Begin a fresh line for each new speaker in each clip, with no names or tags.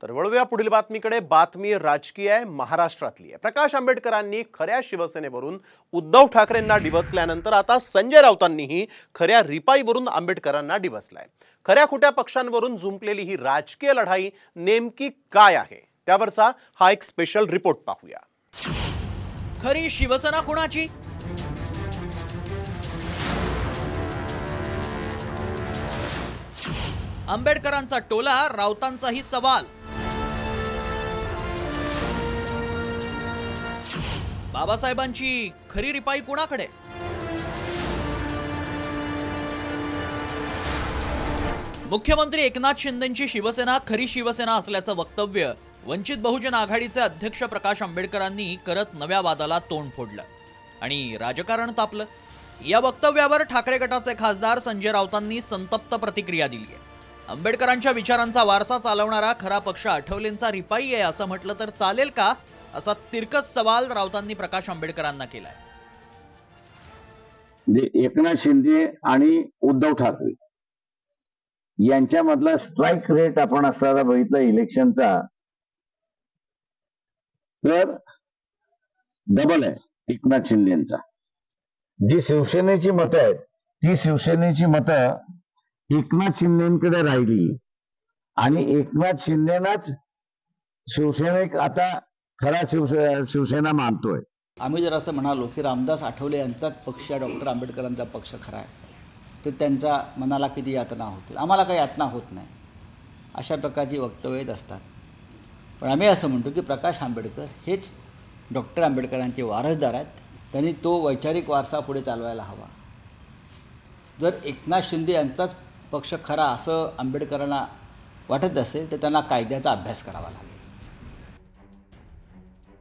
तर वळूया पुढील बातमीकडे। बातमी राजकीय आहे, महाराष्ट्रातली आहे। प्रकाश आंबेडकरांनी खऱ्या शिवसेनेवरून उद्धव ठाकरेंना डिवचल्यानंतर आता संजय राऊतांनीही खऱ्या रिपाईवरून आंबेडकरांना डिवचलाय। खऱ्या खोट्या पक्षांवरून जुंपलेली ही राजकीय लढाई नेमकी काय आहे, त्यावरचा हा एक स्पेशल रिपोर्ट पाहूया।
खरी शिवसेना कोणाची? आंबेडकरांचा टोला, राऊतांचाही सवाल। बाबासाहेबांची खरी रिपाई कोणाकडे? मुख्यमंत्री एकनाथ शिंदेंची शिवसेना खरी शिवसेना असल्याचं वक्तव्य वंचित बहुजन आघाडीचे अध्यक्ष प्रकाश आंबेडकरांनी करत नव्या वादाला तोंड फोडलं आणि राजकारण तापलं। या वक्तव्यावर ठाकरे गटाचे खासदार संजय राऊतांनी संतप्त प्रतिक्रिया दिली आहे। आंबेडकरांच्या विचारांचा वारसा चालवणारा खरा पक्ष आठवलेंचा रिपाई आहे असं म्हटलं तर चालेल का, असा तिरकस सवाल राऊतांनी प्रकाश आंबेडकरांना केलाय।
एकनाथ शिंदे आणि उद्धव ठाकरे यांच्यामधला स्ट्राइक रेट आपण असताना बघितलं इलेक्शनचा, तर डबल आहे एकनाथ शिंदेचा। जी शिवसेनेची मतं आहेत ती शिवसेनेची मतं एकनाथ शिंदेकडे राहिली आणि एकनाथ शिंदेनाच शिवसेनेक आता खरा शिवसेना मानतोय।
आम्ही जर असं म्हणालो की रामदास आठवले यांचाच पक्ष डॉक्टर आंबेडकरांचा पक्ष खरा आहे, तर त्यांच्या मनाला किती यातना होतील? आम्हाला काही यातना होत नाही, अशा प्रकारची वक्तव्य येत असतात। पण आम्ही असं म्हणतो की प्रकाश आंबेडकर हेच डॉक्टर आंबेडकरांचे वारसदार आहेत, त्यांनी तो वैचारिक वारसा पुढे चालवायला हवा। जर एकनाथ शिंदे यांचाच पक्ष खरा असं आंबेडकरांना वाटत असेल तर त्यांना कायद्याचा अभ्यास करावा लागेल।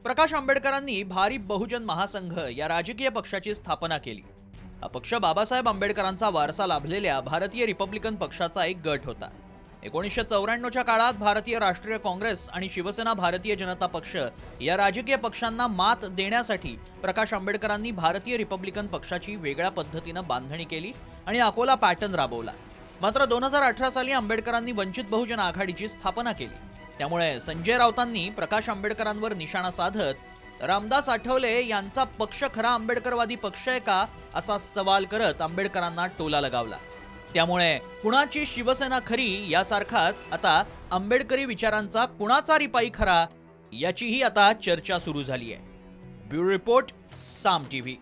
प्रकाश आंबेडकरांनी भारिप बहुजन महासंघ या राजकीय पक्षाची स्थापना केली। हा पक्ष बाबासाहेब आंबेडकरांचा वारसा लाभलेल्या भारतीय रिपब्लिकन पक्षाचा एक गट होता। 1994च्या काळात भारतीय राष्ट्रीय काँग्रेस आणि शिवसेना भारतीय जनता पक्ष या राजकीय पक्षांना मात देण्यासाठी प्रकाश आंबेडकरांनी भारतीय रिपब्लिकन पक्षाची वेगळ्या पद्धतीने बांधणी केली आणि अकोला पॅटर्न राबवला। मात्र 2018 साली आंबेडकरांनी वंचित बहुजन आघाडीची स्थापना केली। त्यामुळे संजय राऊतांनी प्रकाश आंबेडकरांवर निशाणा साधत रामदास आठवले यांचा पक्ष खरा आंबेडकरवादी पक्ष आहे का, असा सवाल करत आंबेडकरांना टोला लगावला। त्यामुळे कुणाची शिवसेना खरी यासारखाच आता आंबेडकरी विचारांचा कुणाचा रिपाई खरा याचीही आता चर्चा सुरू झाली आहे। ब्युरो रिपोर्ट, साम टीव्ही।